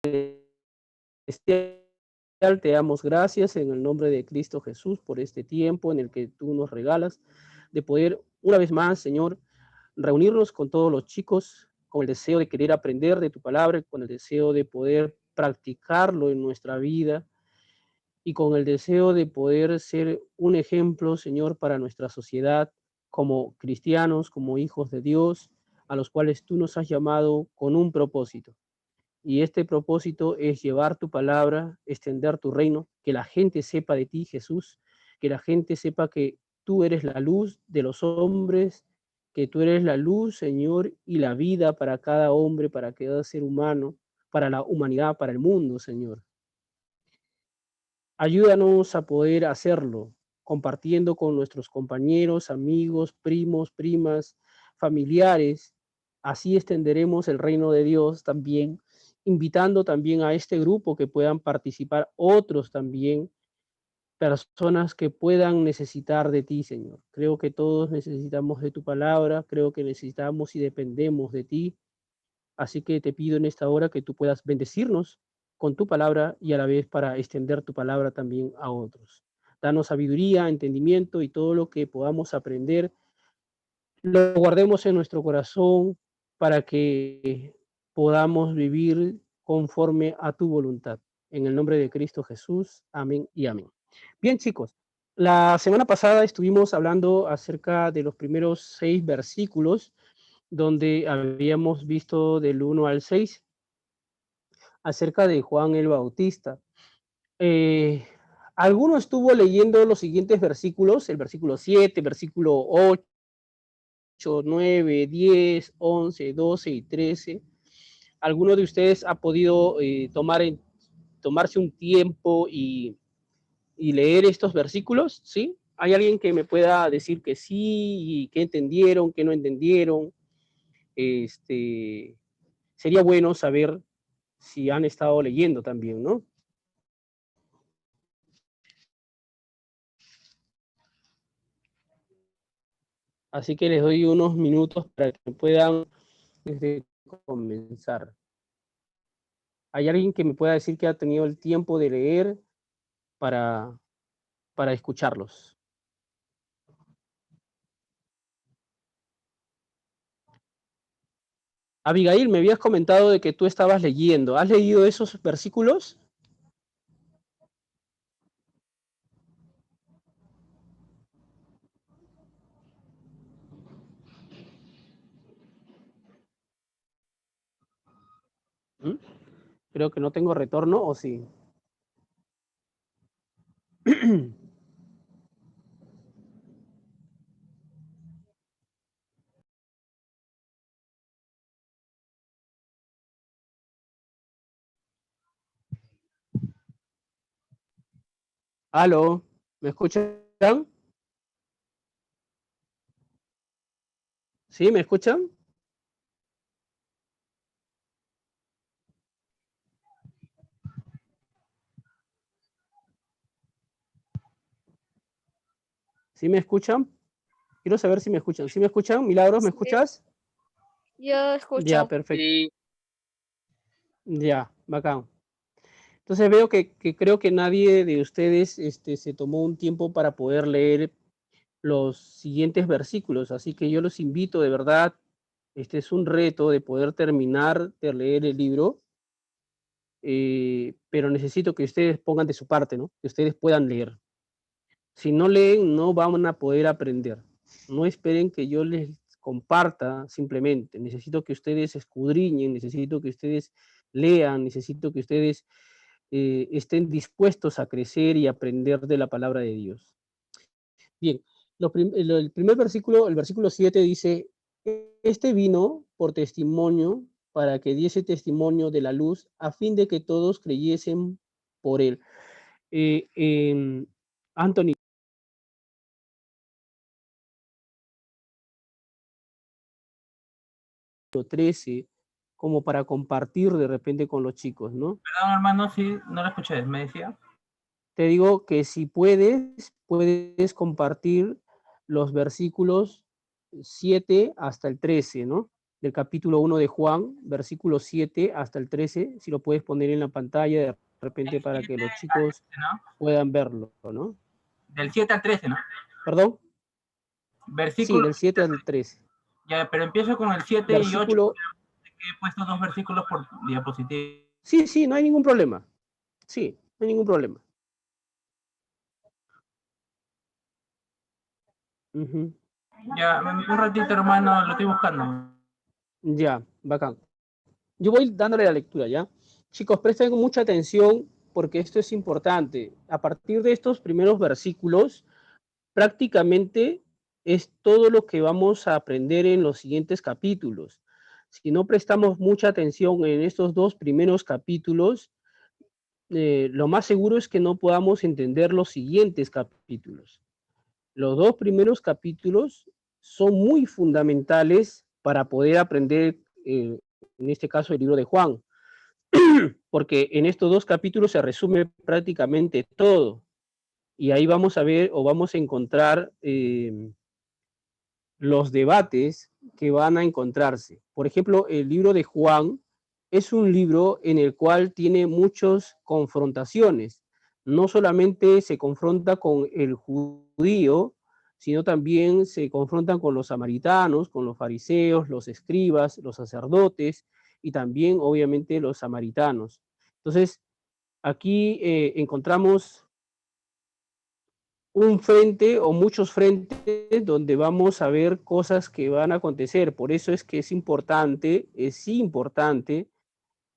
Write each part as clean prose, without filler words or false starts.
te damos gracias en el nombre de Cristo Jesús por este tiempo en el que tú nos regalas de poder una vez más, Señor, reunirnos con todos los chicos con el deseo de querer aprender de tu palabra, con el deseo de poder practicarlo en nuestra vida y con el deseo de poder ser un ejemplo, Señor, para nuestra sociedad como cristianos, como hijos de Dios, a los cuales tú nos has llamado con un propósito. Y este propósito es llevar tu palabra, extender tu reino, que la gente sepa de ti, Jesús, que la gente sepa que tú eres la luz de los hombres, que tú eres la luz, Señor, y la vida para cada hombre, para cada ser humano, para la humanidad, para el mundo, Señor. Ayúdanos a poder hacerlo, compartiendo con nuestros compañeros, amigos, primos, primas, familiares. Así extenderemos el reino de Dios también, invitando también a este grupo que puedan participar otros también, personas que puedan necesitar de ti, Señor. Creo que todos necesitamos de tu palabra, creo que necesitamos y dependemos de ti. Así que te pido en esta hora que tú puedas bendecirnos con tu palabra y a la vez para extender tu palabra también a otros. Danos sabiduría, entendimiento y todo lo que podamos aprender, lo guardemos en nuestro corazón para que podamos vivir conforme a tu voluntad. En el nombre de Cristo Jesús. Amén y amén. Bien, chicos, la semana pasada estuvimos hablando acerca de los primeros 6 versículos donde habíamos visto del 1 al 6 acerca de Juan el Bautista. Eh, ¿Alguno estuvo leyendo los siguientes versículos? El versículo 7, versículo 8, 9, 10, 11, 12 y 13. ¿Alguno de ustedes ha podido tomarse un tiempo y leer estos versículos? ¿Sí? ¿Hay alguien que me pueda decir que sí, y que entendieron, que no entendieron? Este, sería bueno saber si han estado leyendo también, ¿no? Así que les doy unos minutos para que puedan comenzar. ¿Hay alguien que me pueda decir que ha tenido el tiempo de leer para, para escucharlos? Abigail, me habías comentado de que tú estabas leyendo. ¿Has leído esos versículos? ¿Mm? Creo que no tengo retorno, ¿o sí? ¿Aló? ¿Me escuchan? ¿Sí? ¿Me escuchan? ¿Sí me escuchan? Quiero saber si me escuchan. ¿Sí me escuchan? Milagros, ¿me Sí, escuchas? yo Ya, escucho. perfecto. Sí, Ya, bacán. Entonces veo que creo que nadie de ustedes se tomó un tiempo para poder leer los siguientes versículos, así que yo los invito de verdad, este es un reto de poder terminar de leer el libro, pero necesito que ustedes pongan de su parte, ¿no? Que ustedes puedan leer. Si no leen, no van a poder aprender. No esperen que yo les comparta simplemente. Necesito que ustedes escudriñen, necesito que ustedes lean, necesito que ustedes estén dispuestos a crecer y aprender de la palabra de Dios. Bien, el primer versículo, el versículo 7 dice, este vino por testimonio para que diese testimonio de la luz a fin de que todos creyesen por él. Anthony, 13, como para compartir de repente con los chicos, ¿no? perdón, hermano, sí, no lo escuché, me decía. Te digo que si puedes compartir los versículos 7 hasta el 13, ¿no? del capítulo 1 de Juan, versículo 7 hasta el 13, si lo puedes poner en la pantalla de repente Del para 7 que los al chicos 13, ¿no? puedan verlo, ¿no? Del 7 al 13, ¿no? ¿Perdón? Sí, Versículo del 7 al 13. Ya, pero empiezo con el 7 y 8, Versículo, porque he puesto 2 versículos por diapositiva. sí, sí, no hay ningún problema. Sí, no hay ningún problema. Ujú. Ya, un ratito, hermano, lo estoy buscando. Ya, bacán. Yo voy dándole la lectura, ¿ya? Chicos, presten mucha atención porque esto es importante. A partir de estos primeros versículos, prácticamente es todo lo que vamos a aprender en los siguientes capítulos. Si no prestamos mucha atención en estos dos primeros capítulos, lo más seguro es que no podamos entender los siguientes capítulos. Los dos primeros capítulos son muy fundamentales para poder aprender, en este caso, el libro de Juan, porque en estos dos capítulos se resume prácticamente todo. Y ahí vamos a ver o vamos a encontrar los debates que van a encontrarse. Por ejemplo, el libro de Juan es un libro en el cual tiene muchas confrontaciones. No solamente se confronta con el judío, sino también se confrontan con los samaritanos, con los fariseos, los escribas, los sacerdotes y también, obviamente, los samaritanos. Entonces, aquí encontramos un frente o muchos frentes donde vamos a ver cosas que van a acontecer. Por eso es que es importante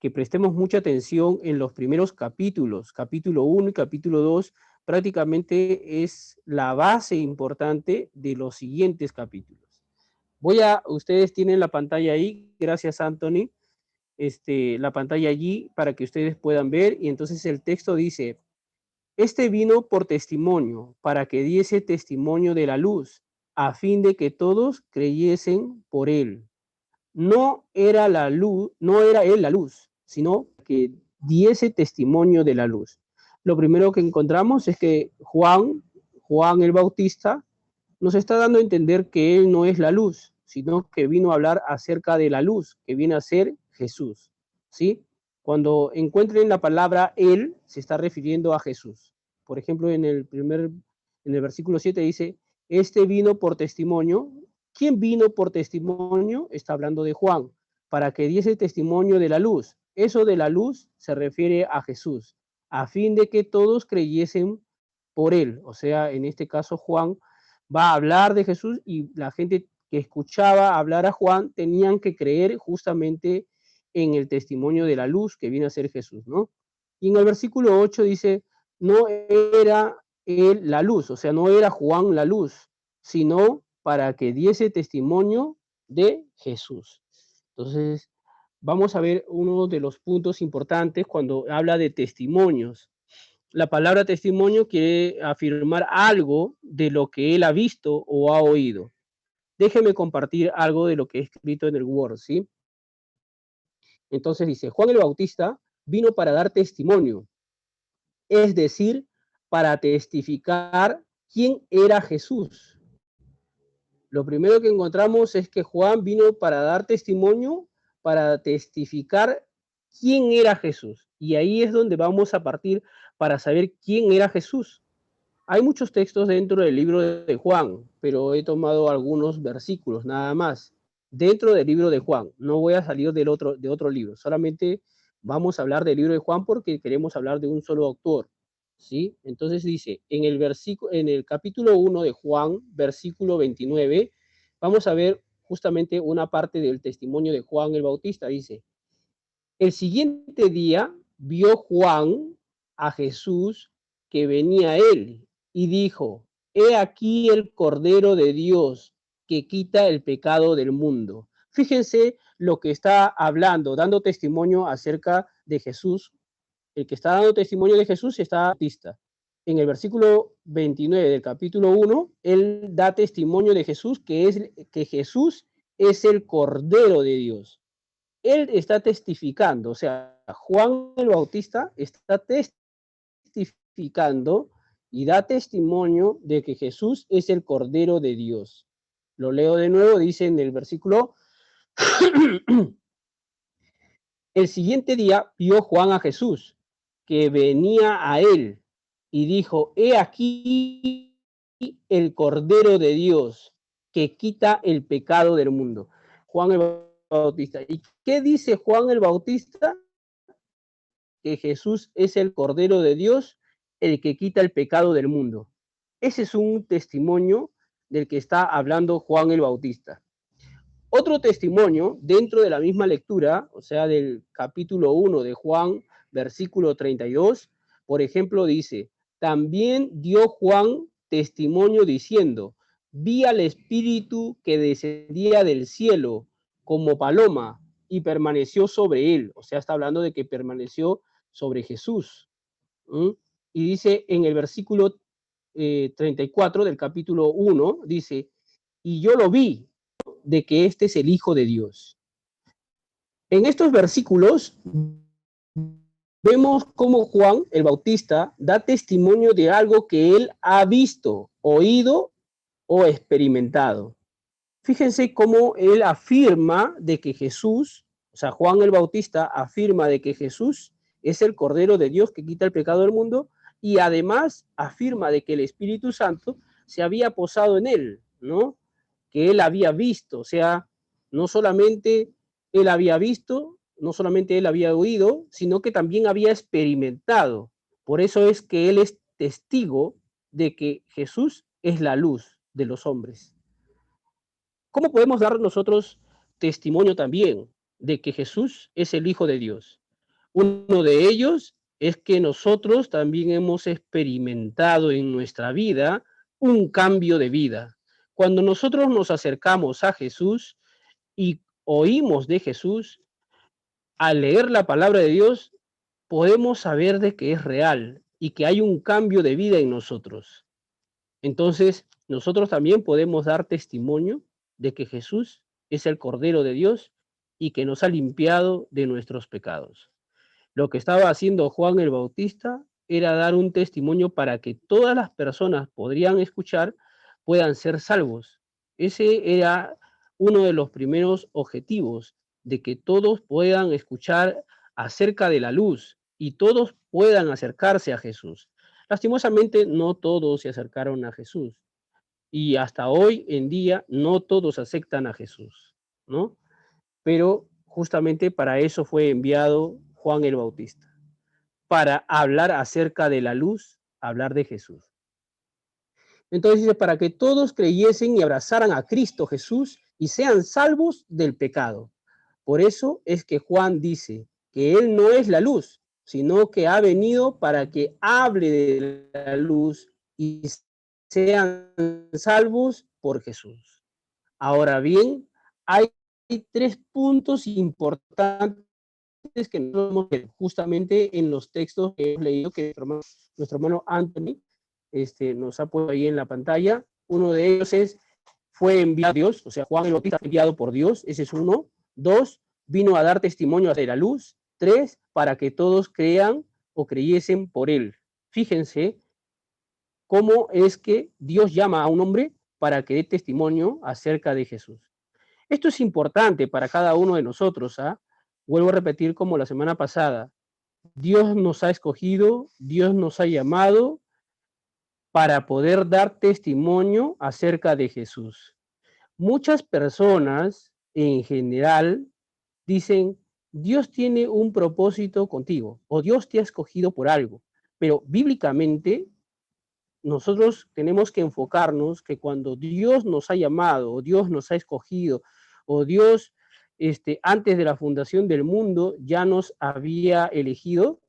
que prestemos mucha atención en los primeros capítulos. Capítulo 1 y capítulo 2 prácticamente es la base importante de los siguientes capítulos. Ustedes tienen la pantalla ahí, gracias Anthony, la pantalla allí para que ustedes puedan ver y entonces el texto dice: este vino por testimonio, para que diese testimonio de la luz, a fin de que todos creyesen por él. No era la luz, no era él la luz, sino que diese testimonio de la luz. Lo primero que encontramos es que Juan el Bautista, nos está dando a entender que él no es la luz, sino que vino a hablar acerca de la luz, que viene a ser Jesús, ¿sí? Cuando encuentren la palabra él, se está refiriendo a Jesús. Por ejemplo, en el versículo 7 dice: este vino por testimonio. ¿Quién vino por testimonio? Está hablando de Juan, para que diese testimonio de la luz. Eso de la luz se refiere a Jesús, a fin de que todos creyesen por él. O sea, en este caso Juan va a hablar de Jesús y la gente que escuchaba hablar a Juan tenían que creer justamente en el testimonio de la luz que viene a ser Jesús, ¿no? Y en el versículo 8 dice: no era él la luz, o sea, no era Juan la luz, sino para que diese testimonio de Jesús. Entonces, vamos a ver uno de los puntos importantes cuando habla de testimonios. La palabra testimonio quiere afirmar algo de lo que él ha visto o ha oído. Déjeme compartir algo de lo que he escrito en el Word, ¿sí? Entonces dice: Juan el Bautista vino para dar testimonio, es decir, para testificar quién era Jesús. Lo primero que encontramos es que Juan vino para dar testimonio, para testificar quién era Jesús. Y ahí es donde vamos a partir para saber quién era Jesús. Hay muchos textos dentro del libro de Juan, pero he tomado algunos versículos nada más. Dentro del libro de Juan, no voy a salir de otro libro, solamente vamos a hablar del libro de Juan porque queremos hablar de un solo autor, ¿sí? Entonces dice, en el capítulo 1 de Juan, versículo 29, vamos a ver justamente una parte del testimonio de Juan el Bautista. Dice: el siguiente día vio Juan a Jesús que venía a él y dijo: he aquí el Cordero de Dios que quita el pecado del mundo. Fíjense lo que está hablando, dando testimonio acerca de Jesús. El que está dando testimonio de Jesús está Bautista. En el versículo 29 del capítulo 1, él da testimonio de Jesús, que Jesús es el Cordero de Dios. Él está testificando, o sea, Juan el Bautista está testificando y da testimonio de que Jesús es el Cordero de Dios. Lo leo de nuevo, dice en el versículo El siguiente día vio Juan a Jesús, que venía a él, y dijo: He aquí el Cordero de Dios, que quita el pecado del mundo. Juan el Bautista. ¿Y qué dice Juan el Bautista? Que Jesús es el Cordero de Dios, el que quita el pecado del mundo. Ese es un testimonio del que está hablando Juan el Bautista. Otro testimonio dentro de la misma lectura, o sea, del capítulo 1 de Juan, versículo 32, por ejemplo, dice: también dio Juan testimonio diciendo: vi al Espíritu que descendía del cielo como paloma y permaneció sobre él. O sea, está hablando de que permaneció sobre Jesús. ¿Mm? Y dice en el versículo 34 del capítulo 1, dice: y yo lo vi, de que este es el Hijo de Dios. En estos versículos vemos cómo Juan el Bautista da testimonio de algo que él ha visto, oído o experimentado. Fíjense cómo él afirma de que Jesús, o sea, Juan el Bautista afirma de que Jesús es el Cordero de Dios que quita el pecado del mundo, y además afirma de que el Espíritu Santo se había posado en él, ¿no? Que él había visto, o sea, no solamente él había visto, no solamente él había oído, sino que también había experimentado. Por eso es que él es testigo de que Jesús es la luz de los hombres. ¿Cómo podemos dar nosotros testimonio también de que Jesús es el Hijo de Dios? Uno de ellos es que nosotros también hemos experimentado en nuestra vida un cambio de vida. Cuando nosotros nos acercamos a Jesús y oímos de Jesús, al leer la palabra de Dios, podemos saber de que es real y que hay un cambio de vida en nosotros. Entonces, nosotros también podemos dar testimonio de que Jesús es el Cordero de Dios y que nos ha limpiado de nuestros pecados. Lo que estaba haciendo Juan el Bautista era dar un testimonio para que todas las personas podrían escuchar, puedan ser salvos. Ese era uno de los primeros objetivos, de que todos puedan escuchar acerca de la luz y todos puedan acercarse a Jesús. Lastimosamente, no todos se acercaron a Jesús y hasta hoy en día no todos aceptan a Jesús, ¿no? Pero justamente para eso fue enviado Juan el Bautista, para hablar acerca de la luz, hablar de Jesús. Entonces dice: para que todos creyesen y abrazaran a Cristo Jesús y sean salvos del pecado. Por eso es que Juan dice que él no es la luz, sino que ha venido para que hable de la luz y sean salvos por Jesús. Ahora bien, hay 3 puntos importantes que no hemos ver justamente en los textos que hemos leído, que nuestro hermano Anthony nos ha puesto ahí en la pantalla. Uno de ellos es: fue enviado a Dios, o sea, Juan el Bautista enviado por Dios, ese es uno. 2, vino a dar testimonio de la luz. 3, para que todos crean o creyesen por él. Fíjense cómo es que Dios llama a un hombre para que dé testimonio acerca de Jesús. Esto es importante para cada uno de nosotros, ¿ah? Vuelvo a repetir como la semana pasada: Dios nos ha escogido, Dios nos ha llamado para poder dar testimonio acerca de Jesús. Muchas personas en general dicen: Dios tiene un propósito contigo o Dios te ha escogido por algo, pero bíblicamente nosotros tenemos que enfocarnos que cuando Dios nos ha llamado o Dios nos ha escogido o Dios antes de la fundación del mundo ya nos había elegido,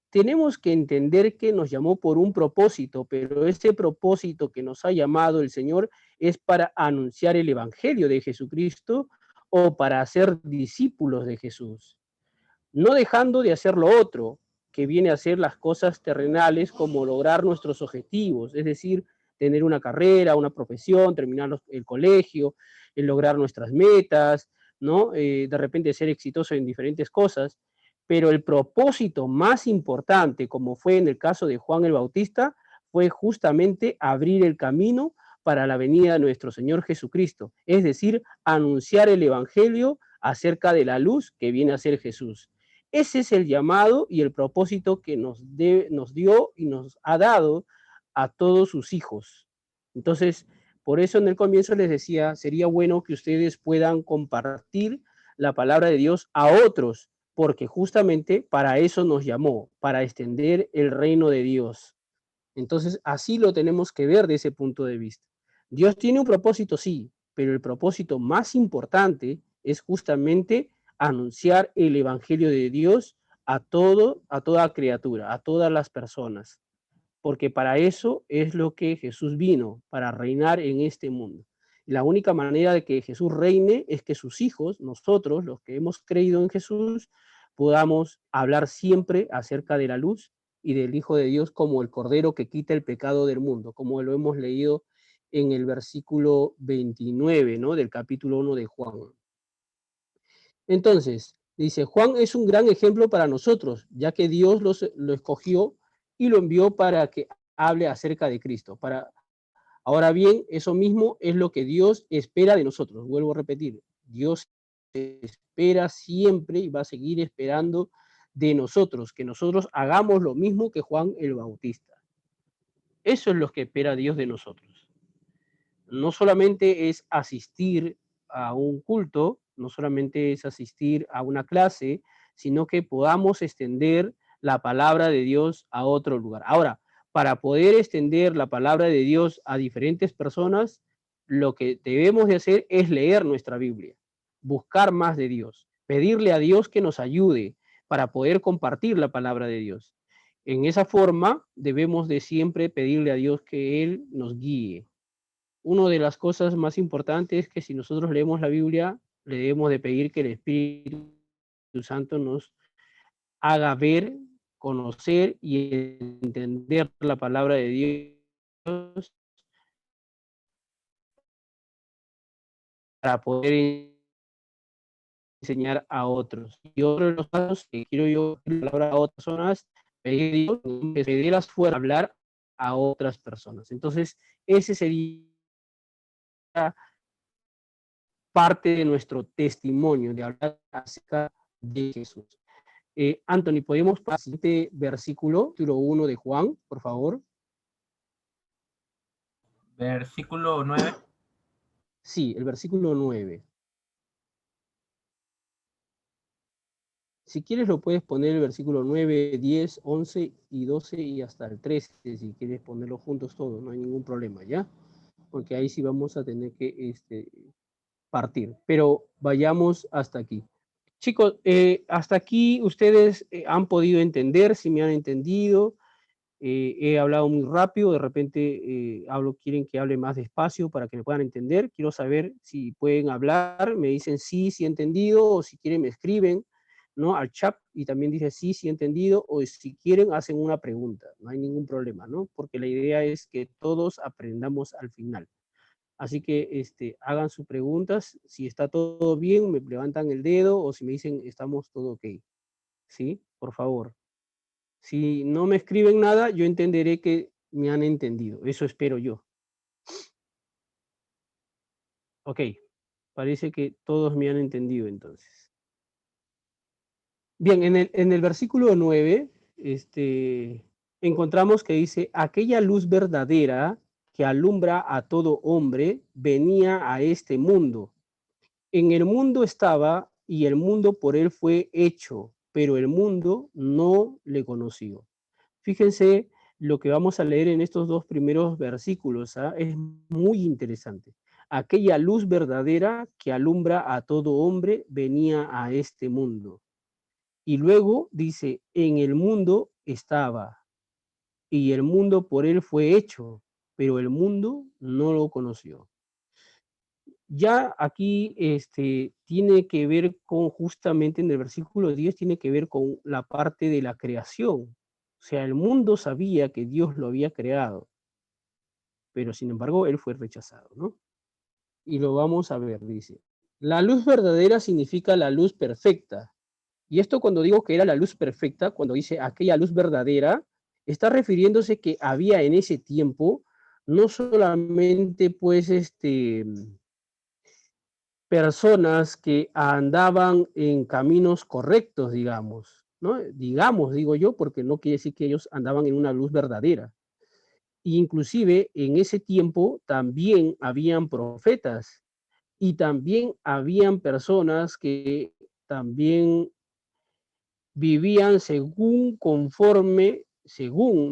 tenemos que entender que nos llamó por un propósito, pero ese propósito que nos ha llamado el Señor es para anunciar el Evangelio de Jesucristo o para ser discípulos de Jesús, no dejando de hacer lo otro, que viene a ser las cosas terrenales, como lograr nuestros objetivos, es decir, tener una carrera, una profesión, terminar el colegio, lograr nuestras metas, ¿no? De repente ser exitoso en diferentes cosas, pero el propósito más importante, como fue en el caso de Juan el Bautista, fue justamente abrir el camino para la venida de nuestro Señor Jesucristo, es decir, anunciar el Evangelio acerca de la luz que viene a ser Jesús. Ese es el llamado y el propósito que nos dio y nos ha dado a todos sus hijos. Entonces, por eso en el comienzo les decía, sería bueno que ustedes puedan compartir la palabra de Dios a otros, porque justamente para eso nos llamó, para extender el reino de Dios. Entonces, así lo tenemos que ver de ese punto de vista. Dios tiene un propósito, sí, pero el propósito más importante es justamente anunciar el evangelio de Dios a toda criatura, a todas las personas, porque para eso es lo que Jesús vino, para reinar en este mundo. Y la única manera de que Jesús reine es que sus hijos, nosotros, los que hemos creído en Jesús, podamos hablar siempre acerca de la luz y del Hijo de Dios como el Cordero que quita el pecado del mundo, como lo hemos leído en el versículo 29, ¿no? Del capítulo 1 de Juan. Entonces, dice, Juan es un gran ejemplo para nosotros, ya que Dios lo escogió y lo envió para que hable acerca de Cristo. Ahora bien, eso mismo es lo que Dios espera de nosotros. Vuelvo a repetir, Dios espera siempre y va a seguir esperando de nosotros, que nosotros hagamos lo mismo que Juan el Bautista. Eso es lo que espera Dios de nosotros. No solamente es asistir a un culto, no solamente es asistir a una clase, sino que podamos extender la palabra de Dios a otro lugar. Ahora, para poder extender la palabra de Dios a diferentes personas, lo que debemos de hacer es leer nuestra Biblia, buscar más de Dios, pedirle a Dios que nos ayude para poder compartir la palabra de Dios. En esa forma, debemos de siempre pedirle a Dios que Él nos guíe. Una de las cosas más importantes es que si nosotros leemos la Biblia, le debemos de pedir que el Espíritu Santo nos haga ver, conocer y entender la palabra de Dios para poder enseñar a otros. Y otro de los casos que quiero yo hablar a otras personas, pedir las fuerzas hablar a otras personas. Entonces, ese sería parte de nuestro testimonio, de hablar acerca de Jesús. Anthony, ¿podemos pasar al siguiente versículo, capítulo 1 de Juan, por favor? Versículo 9. Sí, el versículo 9. Si quieres lo puedes poner el versículo 9, 10, 11 y 12 y hasta el 13, si quieres ponerlo juntos todos, no hay ningún problema, ¿ya? Porque ahí sí vamos a tener que partir, pero vayamos hasta aquí. Chicos, hasta aquí ustedes han podido entender, si me han entendido. He hablado muy rápido, de repente quieren que hable más despacio para que me puedan entender. Quiero saber si pueden hablar, me dicen sí, sí he entendido, o si quieren me escriben, ¿no? Al chat y también dice sí, sí he entendido, o si quieren hacen una pregunta, no hay ningún problema, ¿no? Porque la idea es que todos aprendamos al final. Así que hagan sus preguntas, si está todo bien, me levantan el dedo, o si me dicen estamos todo ok, ¿sí? Por favor. Si no me escriben nada, yo entenderé que me han entendido. Eso espero yo. Ok, parece que todos me han entendido entonces. Bien, en el versículo 9, encontramos que dice, aquella luz verdadera que alumbra a todo hombre venía a este mundo. En el mundo estaba y el mundo por él fue hecho, pero el mundo no le conoció. Fíjense lo que vamos a leer en estos dos primeros versículos, ¿ah? Es muy interesante. Aquella luz verdadera que alumbra a todo hombre venía a este mundo. Y luego dice, en el mundo estaba, y el mundo por él fue hecho, pero el mundo no lo conoció. Ya aquí tiene que ver con, justamente en el versículo 10, tiene que ver con la parte de la creación. O sea, el mundo sabía que Dios lo había creado, pero sin embargo él fue rechazado, ¿no? Y lo vamos a ver, dice. La luz verdadera significa la luz perfecta. Y esto cuando digo que era la luz perfecta, cuando dice aquella luz verdadera, está refiriéndose que había en ese tiempo no solamente pues personas que andaban en caminos correctos, digamos, ¿no? Digamos, digo yo, porque no quiere decir que ellos andaban en una luz verdadera. Inclusive en ese tiempo también habían profetas y también habían personas que también vivían según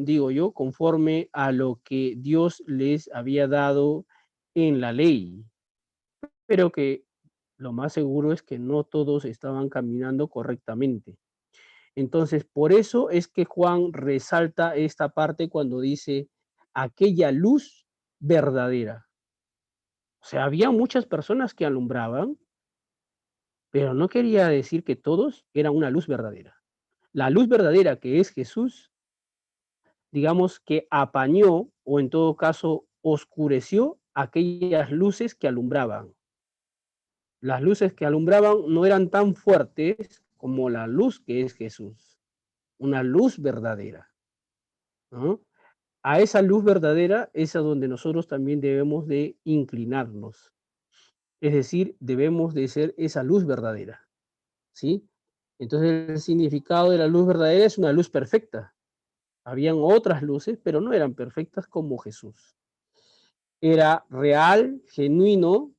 digo yo, conforme a lo que Dios les había dado en la ley, pero que lo más seguro es que no todos estaban caminando correctamente. Entonces, por eso es que Juan resalta esta parte cuando dice aquella luz verdadera. O sea, había muchas personas que alumbraban, pero no quería decir que todos eran una luz verdadera. La luz verdadera que es Jesús, digamos que apañó o en todo caso oscureció aquellas luces que alumbraban. Las luces que alumbraban no eran tan fuertes como la luz que es Jesús, una luz verdadera, ¿no? A esa luz verdadera es a donde nosotros también debemos de inclinarnos. Es decir, debemos de ser esa luz verdadera, ¿sí? Entonces el significado de la luz verdadera es una luz perfecta. Habían otras luces, pero no eran perfectas como Jesús. Era real, genuino,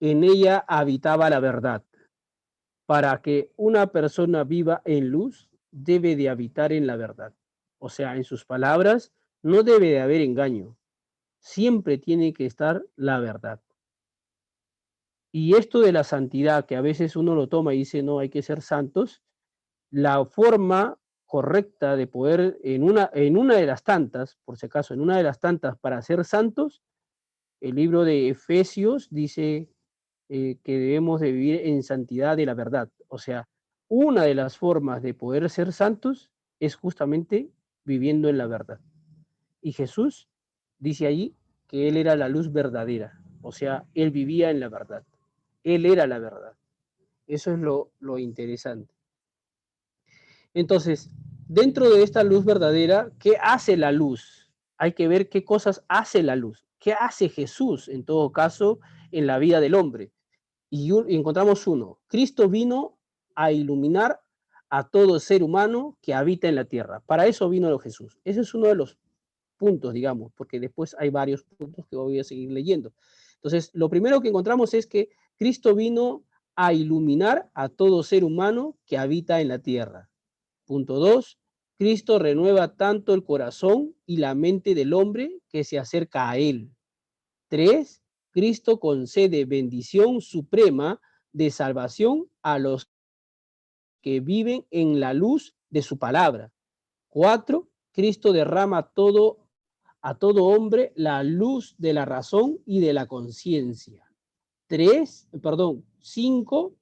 en ella habitaba la verdad. Para que una persona viva en luz, debe de habitar en la verdad. O sea, en sus palabras, no debe de haber engaño. Siempre tiene que estar la verdad. Y esto de la santidad, que a veces uno lo toma y dice, no, hay que ser santos, la forma correcta de poder, en una de las tantas, por si acaso, en una de las tantas para ser santos, el libro de Efesios dice que debemos de vivir en santidad de la verdad. O sea, una de las formas de poder ser santos es justamente viviendo en la verdad. Y Jesús dice allí que Él era la luz verdadera. O sea, Él vivía en la verdad. Él era la verdad. Eso es lo interesante. Entonces, dentro de esta luz verdadera, ¿qué hace la luz? Hay que ver qué cosas hace la luz. ¿Qué hace Jesús, en todo caso, en la vida del hombre? Y encontramos uno. Cristo vino a iluminar a todo ser humano que habita en la tierra. Para eso vino Jesús. Ese es uno de los puntos, digamos, porque después hay varios puntos que voy a seguir leyendo. Entonces, lo primero que encontramos es que Cristo vino a iluminar a todo ser humano que habita en la tierra. Punto 2. Cristo renueva tanto el corazón y la mente del hombre que se acerca a él. 3. Cristo concede bendición suprema de salvación a los que viven en la luz de su palabra. 4. Cristo derrama a todo hombre la luz de la razón y de la conciencia. 5.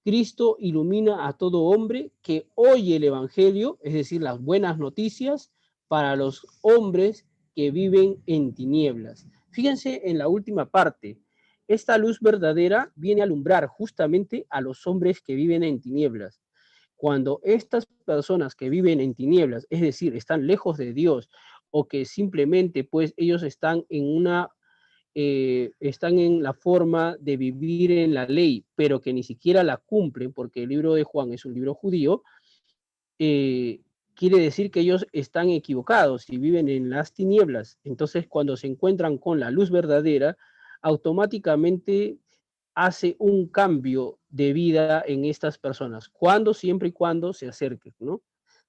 Cristo ilumina a todo hombre que oye el Evangelio, es decir, las buenas noticias para los hombres que viven en tinieblas. Fíjense en la última parte. Esta luz verdadera viene a alumbrar justamente a los hombres que viven en tinieblas. Cuando estas personas que viven en tinieblas, es decir, están lejos de Dios o que simplemente pues ellos están en la forma de vivir en la ley, pero que ni siquiera la cumplen, porque el libro de Juan es un libro judío, eh, quiere decir que ellos están equivocados y viven en las tinieblas. Entonces, cuando se encuentran con la luz verdadera, automáticamente hace un cambio de vida en estas personas, cuando, siempre y cuando se acerquen, ¿no?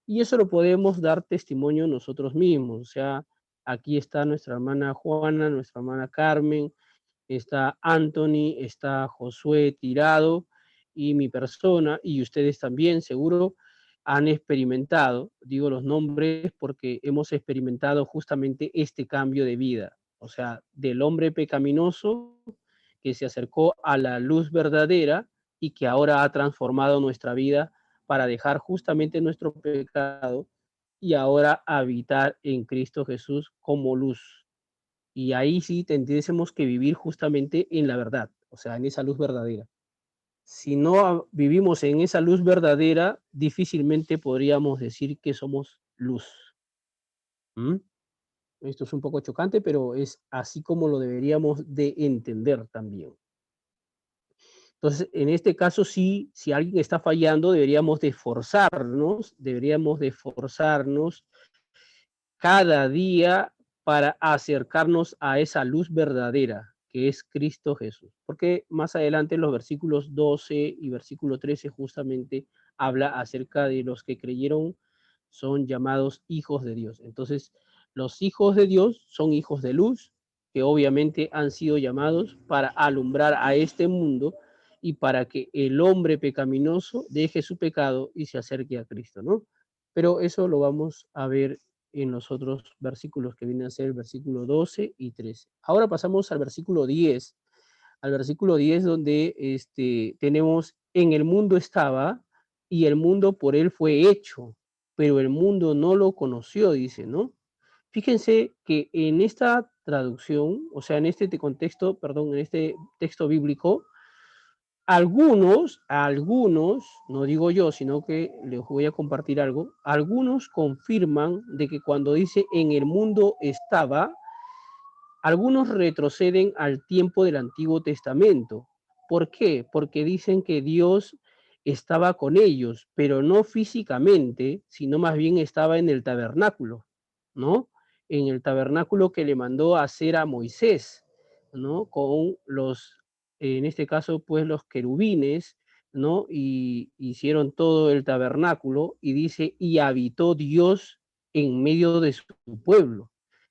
Y eso lo podemos dar testimonio nosotros mismos, o sea, aquí está nuestra hermana Juana, nuestra hermana Carmen, está Anthony, está Josué Tirado y mi persona, y ustedes también seguro han experimentado, digo los nombres porque hemos experimentado justamente este cambio de vida, o sea, del hombre pecaminoso que se acercó a la luz verdadera y que ahora ha transformado nuestra vida para dejar justamente nuestro pecado y ahora habitar en Cristo Jesús como luz. Y ahí sí tendríamos que vivir justamente en la verdad, o sea, en esa luz verdadera. Si no vivimos en esa luz verdadera, difícilmente podríamos decir que somos luz. ¿Mm? Esto es un poco chocante, pero es así como lo deberíamos de entender también. Entonces, en este caso sí, si alguien está fallando, deberíamos de esforzarnos cada día para acercarnos a esa luz verdadera, que es Cristo Jesús. Porque más adelante en los versículos 12 y versículo 13 justamente habla acerca de los que creyeron son llamados hijos de Dios. Entonces, los hijos de Dios son hijos de luz, que obviamente han sido llamados para alumbrar a este mundo y para que el hombre pecaminoso deje su pecado y se acerque a Cristo, ¿no? Pero eso lo vamos a ver en los otros versículos que vienen a ser el versículo 12 y 13. Ahora pasamos al versículo 10 donde tenemos, en el mundo estaba y el mundo por él fue hecho, pero el mundo no lo conoció, dice, ¿no? Fíjense que en esta traducción, o sea, en este contexto, perdón, en este texto bíblico, algunos, no digo yo, sino que les voy a compartir algo, algunos confirman de que cuando dice en el mundo estaba, algunos retroceden al tiempo del Antiguo Testamento. ¿Por qué? Porque dicen que Dios estaba con ellos, pero no físicamente, sino más bien estaba en el tabernáculo, ¿no? En el tabernáculo que le mandó a hacer a Moisés, ¿no? Con los, en este caso, pues los querubines, ¿no? Y hicieron todo el tabernáculo y dice, y habitó Dios en medio de su pueblo.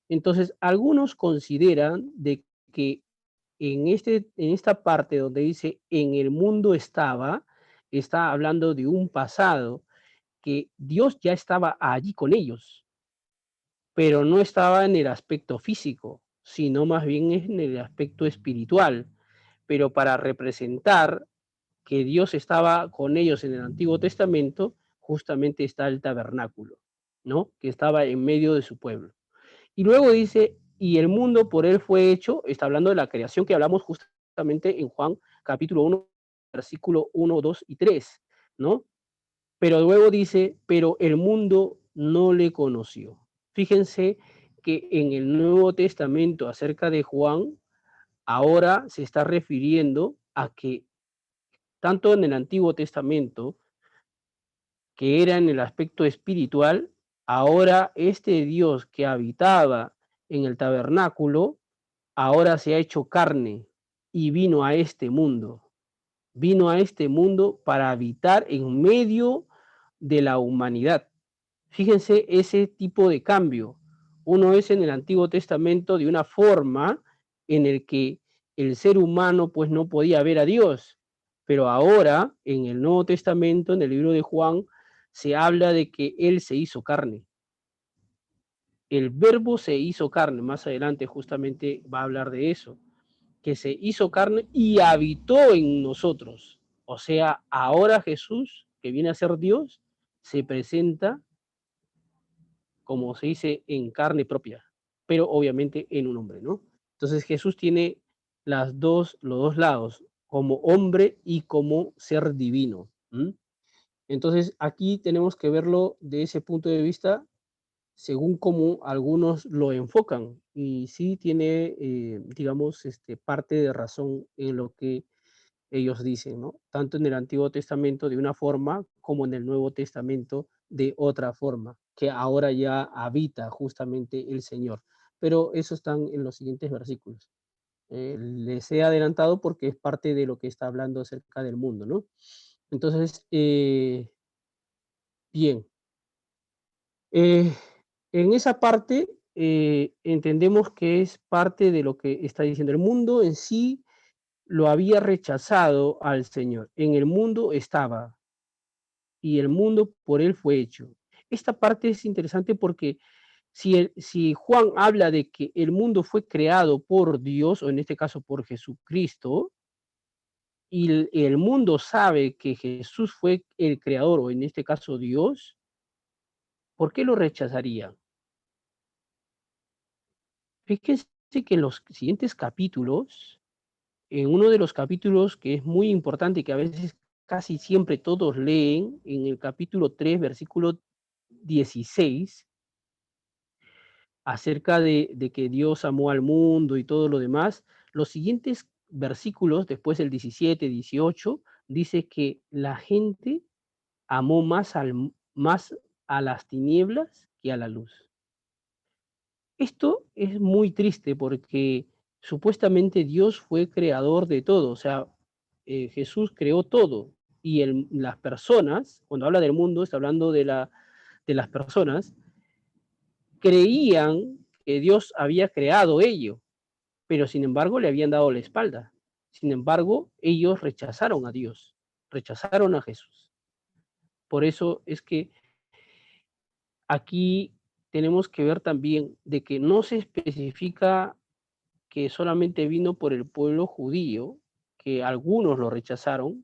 Entonces, algunos consideran de que en esta parte donde dice en el mundo estaba, está hablando de un pasado que Dios ya estaba allí con ellos, pero no estaba en el aspecto físico, sino más bien en el aspecto espiritual. Pero para representar que Dios estaba con ellos en el Antiguo Testamento, justamente está el tabernáculo, ¿no? Que estaba en medio de su pueblo. Y luego dice, y el mundo por él fue hecho, está hablando de la creación que hablamos justamente en Juan capítulo 1, versículo 1, 2 y 3, ¿no? Pero luego dice, pero el mundo no le conoció. Fíjense que en el Nuevo Testamento acerca de Juan, ahora se está refiriendo a que tanto en el Antiguo Testamento, que era en el aspecto espiritual, ahora este Dios que habitaba en el tabernáculo, ahora se ha hecho carne y vino a este mundo para habitar en medio de la humanidad. Fíjense ese tipo de cambio. Uno es en el Antiguo Testamento de una forma en el que el ser humano pues no podía ver a Dios, pero ahora en el Nuevo Testamento, en el libro de Juan, se habla de que Él se hizo carne. El verbo se hizo carne, más adelante justamente va a hablar de eso, que se hizo carne y habitó en nosotros. O sea, ahora Jesús, que viene a ser Dios, se presenta, como se dice, en carne propia, pero obviamente en un hombre, ¿no? Entonces Jesús tiene los dos lados, como hombre y como ser divino. ¿M? Entonces aquí tenemos que verlo de ese punto de vista según como algunos lo enfocan. Y sí tiene, digamos, parte de razón en lo que ellos dicen, ¿no? Tanto en el Antiguo Testamento de una forma como en el Nuevo Testamento de otra forma, que ahora ya habita justamente el Señor. Pero eso están en los siguientes versículos. Les he adelantado porque es parte de lo que está hablando acerca del mundo, ¿no? Entonces, bien, eh, en esa parte entendemos que es parte de lo que está diciendo el mundo en sí lo había rechazado al Señor. En el mundo estaba y el mundo por él fue hecho. Esta parte es interesante porque si Juan habla de que el mundo fue creado por Dios, o en este caso por Jesucristo, y el mundo sabe que Jesús fue el creador, o en este caso Dios, ¿por qué lo rechazaría? Fíjense que en los siguientes capítulos, en uno de los capítulos que es muy importante, que a veces casi siempre todos leen, en el capítulo 3 versículo 16, acerca de que Dios amó al mundo y todo lo demás, los siguientes versículos, después del 17, 18, dice que la gente amó más a las tinieblas que a la luz. Esto es muy triste porque supuestamente Dios fue creador de todo, o sea, Jesús creó todo y las personas, cuando habla del mundo, está hablando de las personas, creían que Dios había creado ello, pero sin embargo le habían dado la espalda. Sin embargo, ellos rechazaron a Dios, rechazaron a Jesús. Por eso es que aquí tenemos que ver también de que no se especifica que solamente vino por el pueblo judío, que algunos lo rechazaron,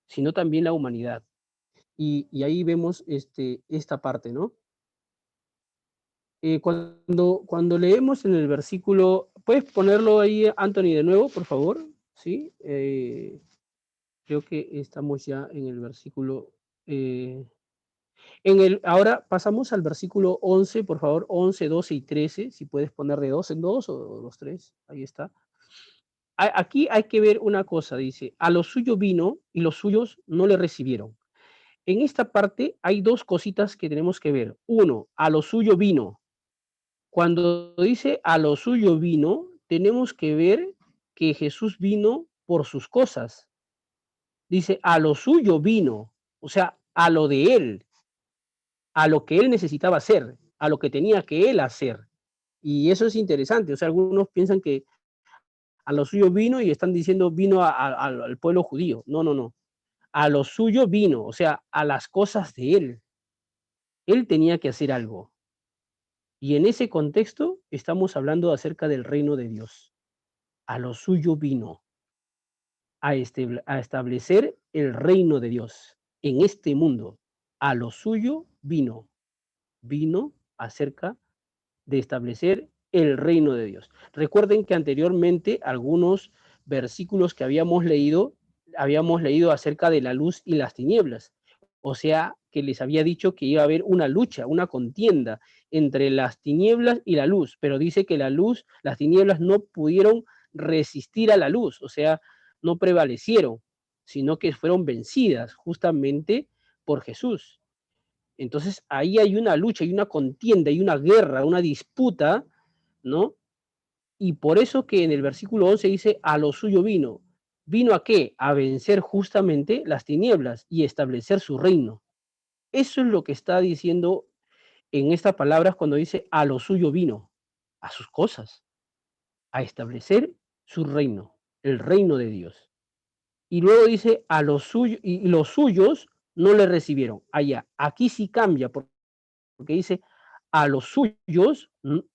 sino también la humanidad. Y ahí vemos esta parte, ¿no? Cuando leemos en el versículo, ¿puedes ponerlo ahí, Anthony, de nuevo, por favor? Sí, creo que estamos ya en el versículo. Ahora pasamos al versículo 11, por favor, 11, 12 y 13, si puedes poner de dos en dos o los tres, ahí está. Aquí hay que ver una cosa, dice, a lo suyo vino y los suyos no le recibieron. En esta parte hay dos cositas que tenemos que ver. Uno, a lo suyo vino. Cuando dice a lo suyo vino, tenemos que ver que Jesús vino por sus cosas. Dice a lo suyo vino, o sea, a lo de él, a lo que él necesitaba hacer, a lo que tenía que él hacer. Y eso es interesante. O sea, algunos piensan que a lo suyo vino y están diciendo vino al pueblo judío. No, no, no. A lo suyo vino, o sea, a las cosas de él. Él tenía que hacer algo. Y en ese contexto estamos hablando acerca del reino de Dios. A lo suyo vino, a establecer el reino de Dios en este mundo. A lo suyo vino acerca de establecer el reino de Dios. Recuerden que anteriormente algunos versículos que habíamos leído acerca de la luz y las tinieblas. O sea, que les había dicho que iba a haber una lucha, una contienda entre las tinieblas y la luz, pero dice que la luz, las tinieblas no pudieron resistir a la luz, o sea, no prevalecieron, sino que fueron vencidas justamente por Jesús. Entonces ahí hay una lucha, hay una contienda, hay una guerra, una disputa, ¿no? Y por eso que en el versículo 11 dice, a lo suyo vino. ¿Vino a qué? A vencer justamente las tinieblas y establecer su reino. Eso es lo que está diciendo en estas palabras cuando dice, a lo suyo vino, a sus cosas, a establecer su reino, el reino de Dios. Y luego dice, a los suyos, y los suyos no le recibieron. Allá, aquí sí cambia, porque dice, a los suyos,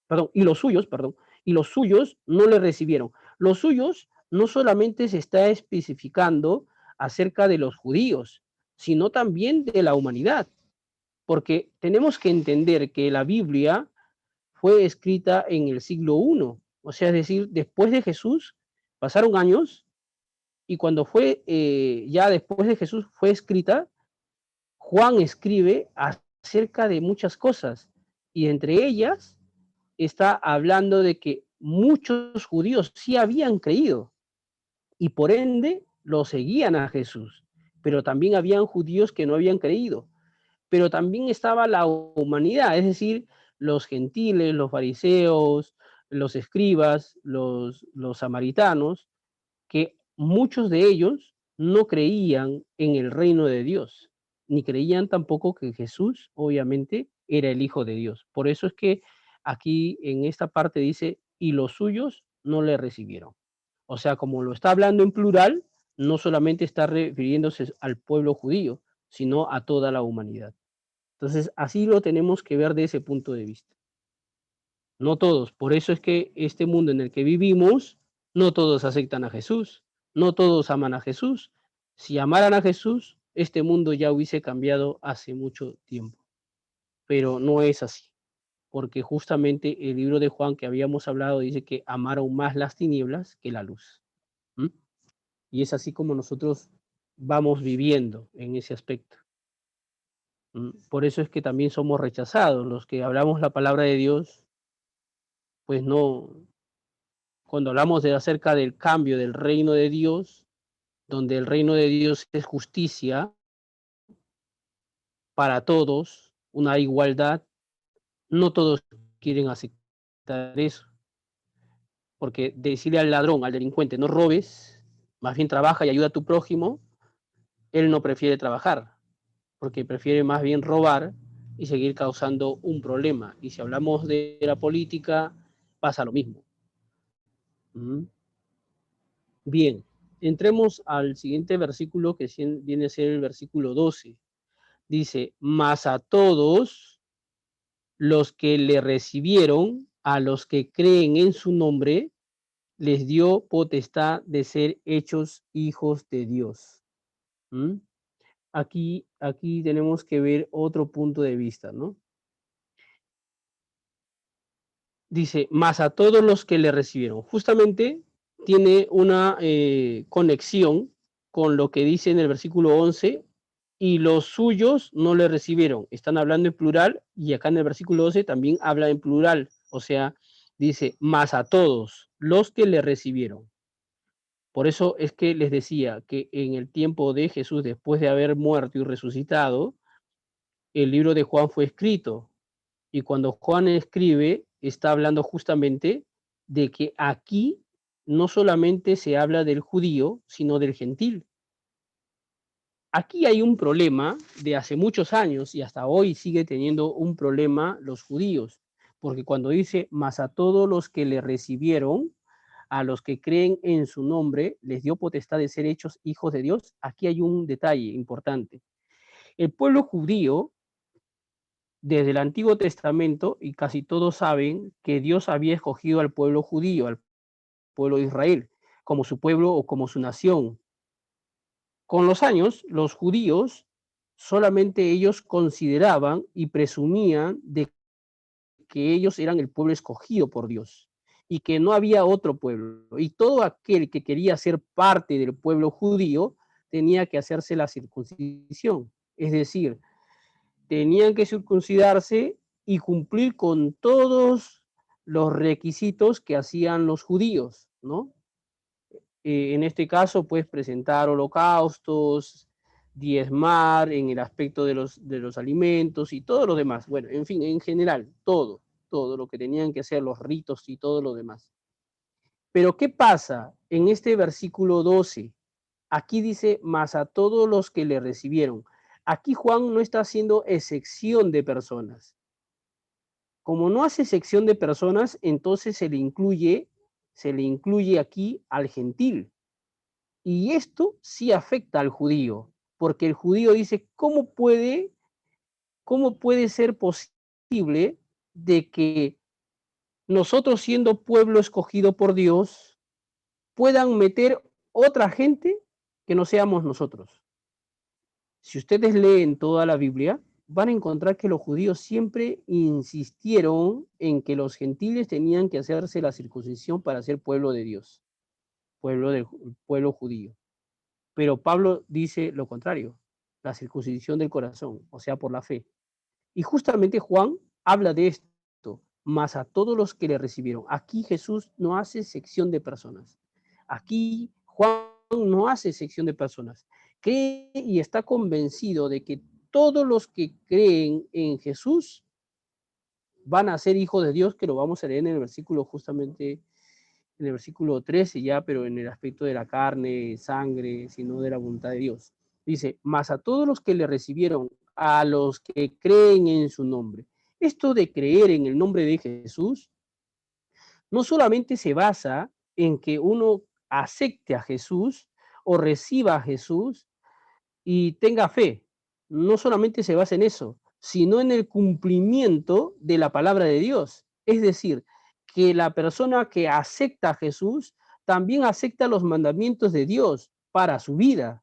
perdón, y los suyos no le recibieron. Los suyos no solamente se está especificando acerca de los judíos, sino también de la humanidad, porque tenemos que entender que la Biblia fue escrita en el siglo I, o sea, es decir, después de Jesús pasaron años y cuando fue, ya después de Jesús fue escrita, Juan escribe acerca de muchas cosas y entre ellas está hablando de que muchos judíos sí habían creído y por ende lo seguían a Jesús, pero también habían judíos que no habían creído, pero también estaba la humanidad, es decir, los gentiles, los fariseos, los escribas, los samaritanos, que muchos de ellos no creían en el reino de Dios, ni creían tampoco que Jesús, obviamente, era el Hijo de Dios. Por eso es que aquí en esta parte dice, y los suyos no le recibieron. O sea, como lo está hablando en plural, no solamente está refiriéndose al pueblo judío, sino a toda la humanidad. Entonces, así lo tenemos que ver de ese punto de vista. No todos. Por eso es que este mundo en el que vivimos, no todos aceptan a Jesús, no todos aman a Jesús. Si amaran a Jesús, este mundo ya hubiese cambiado hace mucho tiempo. Pero no es así, porque justamente el libro de Juan que habíamos hablado dice que amaron más las tinieblas que la luz. ¿Mm? Y es así como nosotros vamos viviendo en ese aspecto. Por eso es que también somos rechazados, los que hablamos la palabra de Dios. pues no, cuando hablamos acerca del cambio del reino de Dios, donde el reino de Dios es justicia para todos, una igualdad, no todos quieren aceptar eso, porque decirle al ladrón, al delincuente, no robes, más bien trabaja y ayuda a tu prójimo, él no prefiere trabajar, porque prefiere más bien robar y seguir causando un problema. Y si hablamos de la política, pasa lo mismo. Bien, entremos al siguiente versículo que viene a ser el versículo 12. Dice, mas a todos los que le recibieron, a los que creen en su nombre, les dio potestad de ser hechos hijos de Dios. ¿Mm? Aquí tenemos que ver otro punto de vista, ¿no? Dice, más a todos los que le recibieron. Justamente tiene una conexión con lo que dice en el versículo 11, y los suyos no le recibieron. Están hablando en plural, y acá en el versículo 12 también habla en plural. O sea, dice, más a todos los que le recibieron. Por eso es que les decía que en el tiempo de Jesús, después de haber muerto y resucitado, el libro de Juan fue escrito. Y cuando Juan escribe, está hablando justamente de que aquí no solamente se habla del judío, sino del gentil. Aquí hay un problema de hace muchos años y hasta hoy sigue teniendo un problema los judíos, porque cuando dice, mas a todos los que le recibieron, a los que creen en su nombre, les dio potestad de ser hechos hijos de Dios, aquí hay un detalle importante. El pueblo judío, desde el Antiguo Testamento, y casi todos saben que Dios había escogido al pueblo judío, al pueblo de Israel, como su pueblo o como su nación. Con los años, los judíos solamente ellos consideraban y presumían de que ellos eran el pueblo escogido por Dios y que no había otro pueblo. Y todo aquel que quería ser parte del pueblo judío tenía que hacerse la circuncisión. Es decir, tenían que circuncidarse y cumplir con todos los requisitos que hacían los judíos, ¿no? En este caso, pues presentar holocaustos, diezmar en el aspecto de los alimentos y todo lo demás. Bueno, en fin, en general, todo lo que tenían que hacer, los ritos y todo lo demás. Pero ¿qué pasa en este versículo 12? Aquí dice, más a todos los que le recibieron. Aquí Juan no está haciendo excepción de personas. Como no hace excepción de personas, entonces se le incluye aquí al gentil. Y esto sí afecta al judío, porque el judío dice, cómo puede ser posible de que nosotros siendo pueblo escogido por Dios puedan meter otra gente que no seamos nosotros? Si ustedes leen toda la Biblia, van a encontrar que los judíos siempre insistieron en que los gentiles tenían que hacerse la circuncisión para ser pueblo de Dios, pueblo judío. Pero Pablo dice lo contrario, la circuncisión del corazón, o sea, por la fe. Y justamente Juan habla de esto, más a todos los que le recibieron. Aquí Jesús no hace sección de personas. Aquí Juan no hace sección de personas. Cree y está convencido de que todos los que creen en Jesús van a ser hijos de Dios, que lo vamos a leer en el versículo justamente en el versículo 13 ya, pero en el aspecto de la carne, sangre, sino de la voluntad de Dios. Dice, mas a todos los que le recibieron, a los que creen en su nombre. Esto de creer en el nombre de Jesús no solamente se basa en que uno acepte a Jesús o reciba a Jesús y tenga fe. No solamente se basa en eso, sino en el cumplimiento de la palabra de Dios. Es decir, que la persona que acepta a Jesús también acepta los mandamientos de Dios para su vida.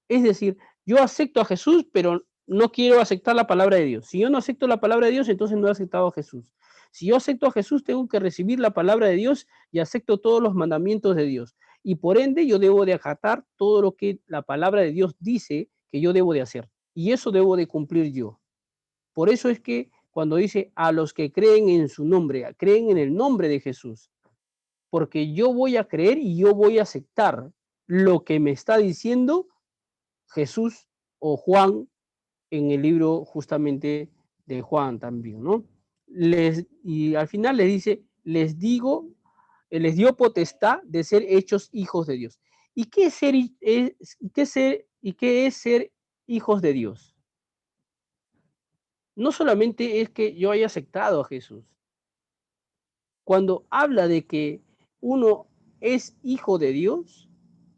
Es decir, yo acepto a Jesús, pero no quiero aceptar la palabra de Dios. Si yo no acepto la palabra de Dios, entonces no he aceptado a Jesús. Si yo acepto a Jesús, tengo que recibir la palabra de Dios y acepto todos los mandamientos de Dios. Y por ende, yo debo de acatar todo lo que la palabra de Dios dice que yo debo de hacer. Y eso debo de cumplir yo. Por eso es que cuando dice a los que creen en su nombre, creen en el nombre de Jesús, porque yo voy a creer y yo voy a aceptar lo que me está diciendo Jesús o Juan en el libro justamente de Juan también, ¿no? Y al final les dice, les digo, les dio potestad de ser hechos hijos de Dios. ¿Y qué es ser hijos de Dios? No solamente es que yo haya aceptado a Jesús. Cuando habla de que uno es hijo de Dios,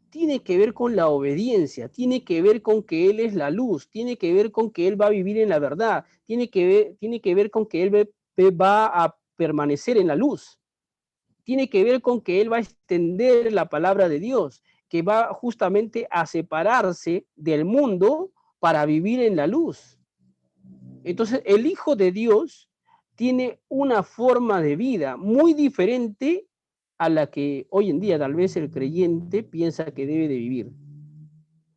tiene que ver con la obediencia, tiene que ver con que Él es la luz, tiene que ver con que Él va a vivir en la verdad, tiene que ver con que Él va a permanecer en la luz, tiene que ver con que Él va a extender la palabra de Dios, que va justamente a separarse del mundo para vivir en la luz. Entonces, el Hijo de Dios tiene una forma de vida muy diferente a la que hoy en día tal vez el creyente piensa que debe de vivir.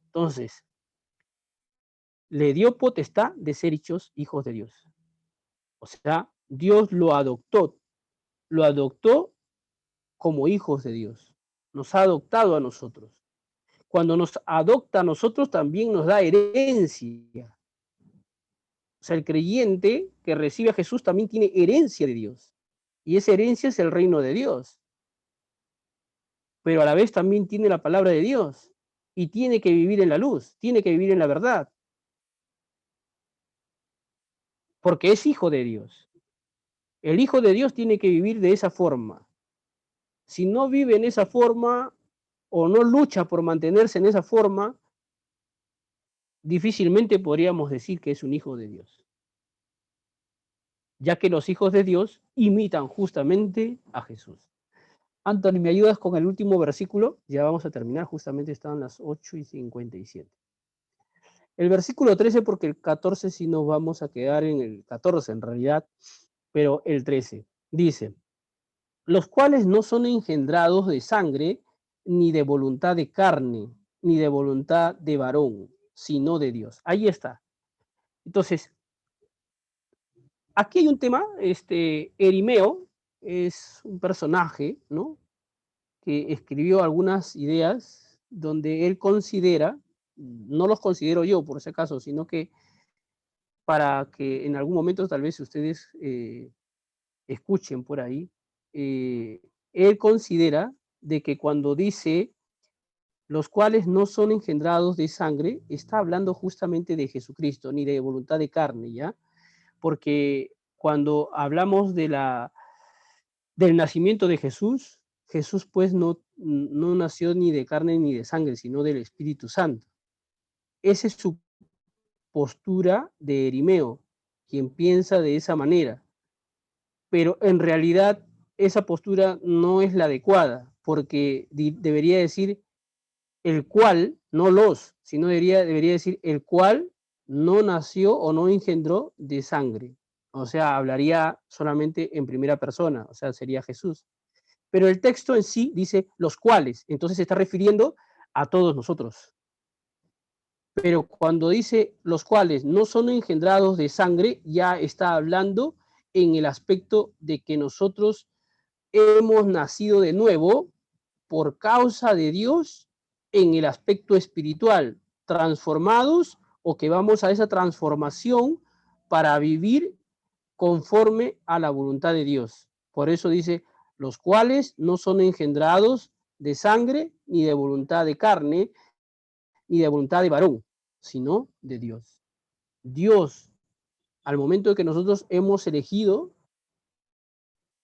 Entonces, le dio potestad de ser hechos hijos de Dios. O sea, Dios lo adoptó como hijos de Dios. Nos ha adoptado a nosotros. Cuando nos adopta a nosotros, también nos da herencia. O sea, el creyente que recibe a Jesús también tiene herencia de Dios. Y esa herencia es el reino de Dios. Pero a la vez también tiene la palabra de Dios. Y tiene que vivir en la luz, tiene que vivir en la verdad. Porque es hijo de Dios. El hijo de Dios tiene que vivir de esa forma. Si no vive en esa forma o no lucha por mantenerse en esa forma, difícilmente podríamos decir que es un hijo de Dios. Ya que los hijos de Dios imitan justamente a Jesús. Anthony, ¿me ayudas con el último versículo? Ya vamos a terminar, justamente están las 8:57. El versículo 13, porque el 14 sí nos vamos a quedar en el 14 en realidad, pero el 13 dice, los cuales no son engendrados de sangre, ni de voluntad de carne, ni de voluntad de varón, sino de Dios. Ahí está. Entonces, aquí hay un tema, Erimeo es un personaje, ¿no? Que escribió algunas ideas donde él considera, no los considero yo por ese caso, sino que para que en algún momento tal vez ustedes escuchen por ahí, eh, él considera de que cuando dice los cuales no son engendrados de sangre, está hablando justamente de Jesucristo, ni de voluntad de carne, ¿ya? Porque cuando hablamos del nacimiento de Jesús, Jesús pues no nació ni de carne ni de sangre, sino del Espíritu Santo. Esa es su postura de Erimeo, quien piensa de esa manera. Pero en realidad esa postura no es la adecuada, porque debería decir el cual, no los, sino debería decir el cual no nació o no engendró de sangre. O sea, hablaría solamente en primera persona, o sea, sería Jesús. Pero el texto en sí dice los cuales, entonces se está refiriendo a todos nosotros. Pero cuando dice los cuales no son engendrados de sangre, ya está hablando en el aspecto de que nosotros hemos nacido de nuevo por causa de Dios en el aspecto espiritual, transformados o que vamos a esa transformación para vivir conforme a la voluntad de Dios. Por eso dice, los cuales no son engendrados de sangre, ni de voluntad de carne, ni de voluntad de varón, sino de Dios. Dios, al momento de que nosotros hemos elegido,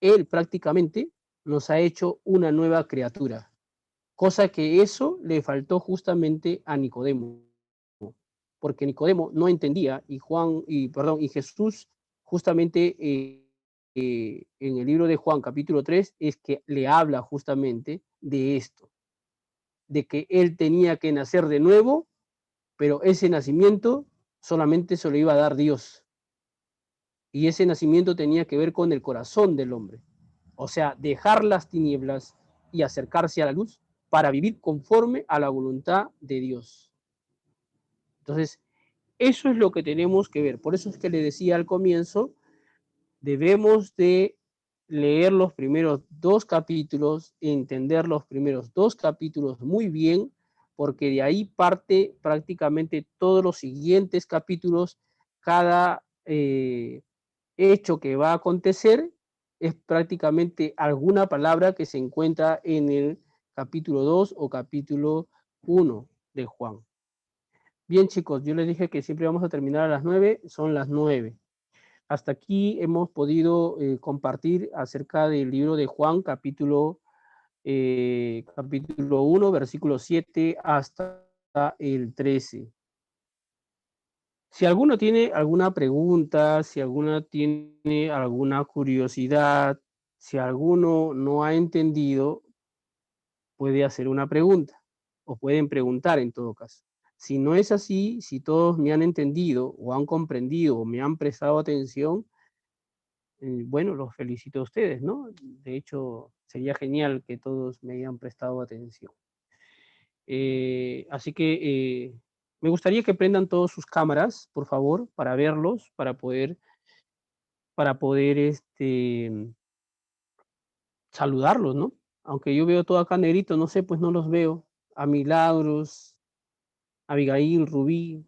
Él prácticamente nos ha hecho una nueva criatura, cosa que eso le faltó justamente a Nicodemo, porque Nicodemo no entendía y Jesús justamente en el libro de Juan capítulo 3 es que le habla justamente de esto, de que él tenía que nacer de nuevo, pero ese nacimiento solamente se lo iba a dar Dios. Y ese nacimiento tenía que ver con el corazón del hombre. O sea, dejar las tinieblas y acercarse a la luz para vivir conforme a la voluntad de Dios. Entonces, eso es lo que tenemos que ver. Por eso es que le decía al comienzo Debemos de leer los primeros 2 capítulos, entender los primeros 2 capítulos muy bien, porque de ahí parte prácticamente todos los siguientes capítulos. Cada hecho que va a acontecer es prácticamente alguna palabra que se encuentra en el capítulo 2 o capítulo 1 de Juan. Bien, chicos, yo les dije que siempre vamos a terminar a las 9, son las 9. Hasta aquí hemos podido compartir acerca del libro de Juan, capítulo 1, versículo 7 hasta el 13. Si alguno tiene alguna pregunta, si alguno tiene alguna curiosidad, si alguno no ha entendido, puede hacer una pregunta o pueden preguntar en todo caso. Si no es así, si todos me han entendido o han comprendido o me han prestado atención, bueno, los felicito a ustedes, ¿no? De hecho, sería genial que todos me hayan prestado atención. Así que me gustaría que prendan todos sus cámaras, por favor, para verlos, para poder saludarlos, ¿no? Aunque yo veo todo acá negrito, no sé, pues no los veo. A Milagros, Abigail, Rubí,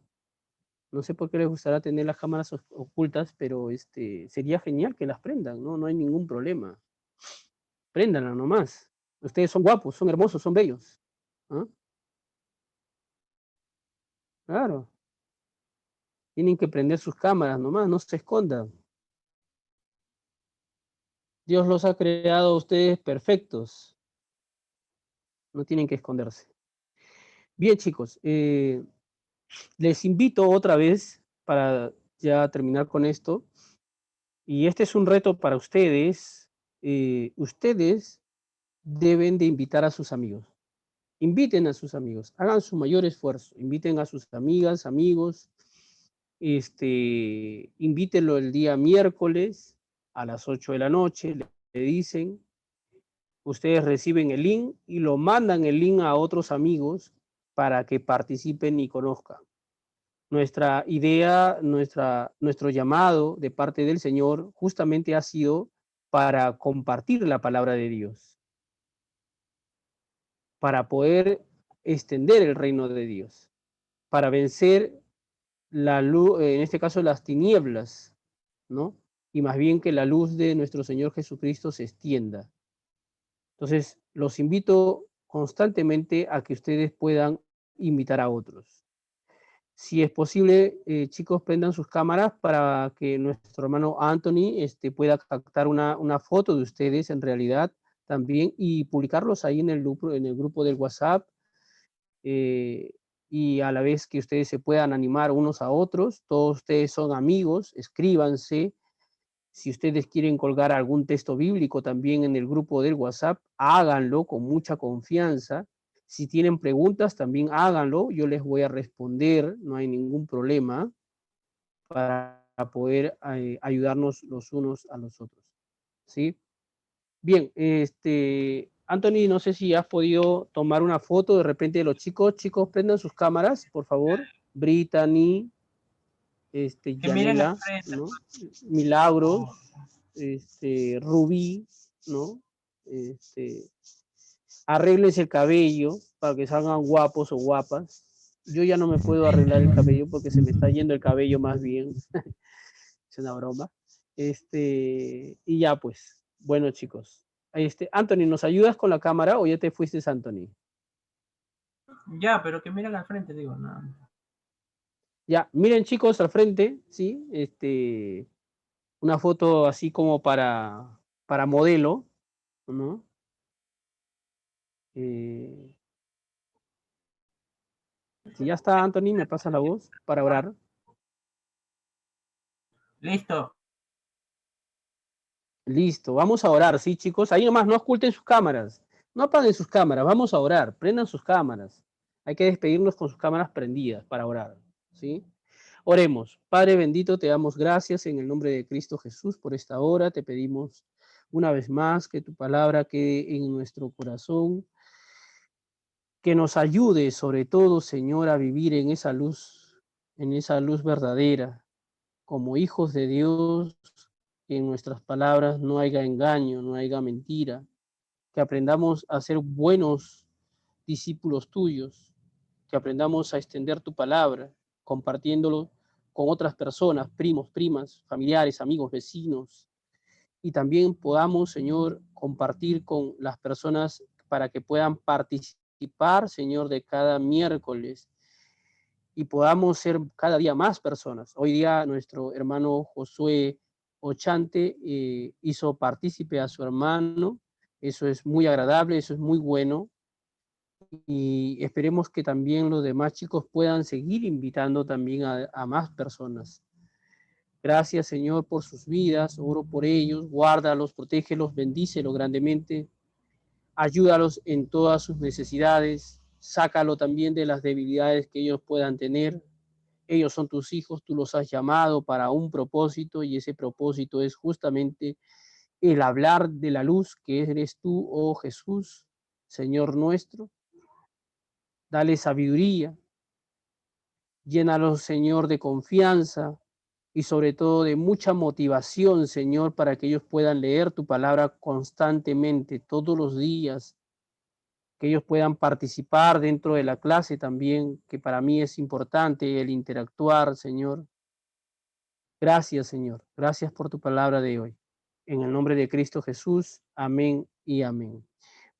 no sé por qué les gustará tener las cámaras ocultas, pero sería genial que las prendan, ¿no? No hay ningún problema. Préndanla nomás. Ustedes son guapos, son hermosos, son bellos. ¿Ah? Claro. Tienen que prender sus cámaras nomás, no se escondan. Dios los ha creado a ustedes perfectos. No tienen que esconderse. Bien, chicos, les invito otra vez para ya terminar con esto. Y este es un reto para ustedes. Ustedes deben de invitar a sus amigos. Inviten a sus amigos, hagan su mayor esfuerzo, inviten a sus amigas, amigos, invítenlo el día miércoles a las 8 de la noche, le dicen, ustedes reciben el link y lo mandan el link a otros amigos para que participen y conozcan. Nuestra idea, nuestro llamado de parte del Señor justamente ha sido para compartir la palabra de Dios, para poder extender el reino de Dios, para vencer la luz, en este caso las tinieblas, ¿no? Y más bien que la luz de nuestro Señor Jesucristo se extienda. Entonces, los invito constantemente a que ustedes puedan invitar a otros. Si es posible, chicos, prendan sus cámaras para que nuestro hermano Anthony pueda captar una foto de ustedes en realidad también y publicarlos ahí en el grupo del WhatsApp, y a la vez que ustedes se puedan animar unos a otros. Todos ustedes son amigos, escríbanse. Si ustedes quieren colgar algún texto bíblico también en el grupo del WhatsApp, háganlo con mucha confianza. Si tienen preguntas, también háganlo. Yo les voy a responder, no hay ningún problema, para poder ayudarnos los unos a los otros. ¿Sí? Bien, Anthony, no sé si has podido tomar una foto de repente de los chicos. Chicos, prendan sus cámaras, por favor. Brittany, Que miren al Yanela, frente. ¿no? Milagros, Oh, Rubí, ¿no? Arréglense el cabello para que salgan guapos o guapas. Yo ya no me puedo arreglar el cabello porque se me está yendo el cabello más bien. Es una broma. Y ya pues, bueno chicos. Anthony, ¿nos ayudas con la cámara o ya te fuiste, Anthony? ya, pero que miren al frente, digo, no. Ya, miren chicos al frente, ¿sí? Una foto así como para modelo, ¿no? Si ya está, Anthony, me pasa la voz para orar. Listo. Listo, vamos a orar, ¿sí, chicos? Ahí nomás, no oculten sus cámaras, no apaguen sus cámaras, vamos a orar, prendan sus cámaras. Hay que despedirnos con sus cámaras prendidas para orar, ¿sí? Oremos. Padre bendito, te damos gracias en el nombre de Cristo Jesús por esta hora. Te pedimos una vez más que tu palabra quede en nuestro corazón, que nos ayude sobre todo, Señor, a vivir en esa luz verdadera, como hijos de Dios que en nuestras palabras no haya engaño, no haya mentira, que aprendamos a ser buenos discípulos tuyos, que aprendamos a extender tu palabra, compartiéndolo con otras personas, primos, primas, familiares, amigos, vecinos, y también podamos, Señor, compartir con las personas para que puedan participar, Señor, de cada miércoles y podamos ser cada día más personas. Hoy día nuestro hermano Josué Ochante hizo partícipe a su hermano. Eso es muy agradable, eso es muy bueno. Y esperemos que también los demás chicos puedan seguir invitando también a más personas. Gracias, Señor, por sus vidas. Oro por ellos. Guárdalos, protégelos, bendícelos grandemente. Ayúdalos en todas sus necesidades. Sácalo también de las debilidades que ellos puedan tener. Ellos son tus hijos, tú los has llamado para un propósito y ese propósito es justamente el hablar de la luz que eres tú, oh Jesús, Señor nuestro. Dale sabiduría. Llénalos, Señor, de confianza y sobre todo de mucha motivación, Señor, para que ellos puedan leer tu palabra constantemente, todos los días, que ellos puedan participar dentro de la clase también, que para mí es importante el interactuar, Señor. Gracias, Señor. Gracias por tu palabra de hoy. En el nombre de Cristo Jesús. Amén y amén.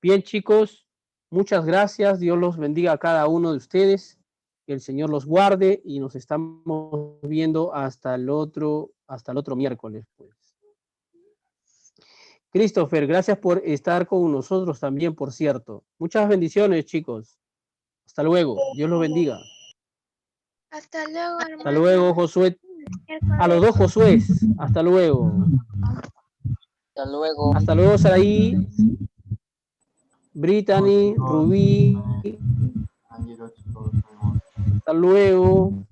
Bien, chicos, muchas gracias. Dios los bendiga a cada uno de ustedes. Que el Señor los guarde y nos estamos viendo hasta el otro miércoles, pues. Christopher, gracias por estar con nosotros también, por cierto. Muchas bendiciones, chicos. Hasta luego. Dios los bendiga. Hasta luego, hermano. Hasta luego, Josué. A los dos Josués. Hasta luego. Hasta luego. Hasta luego, Saraí, Brittany, Rubí. Hasta luego.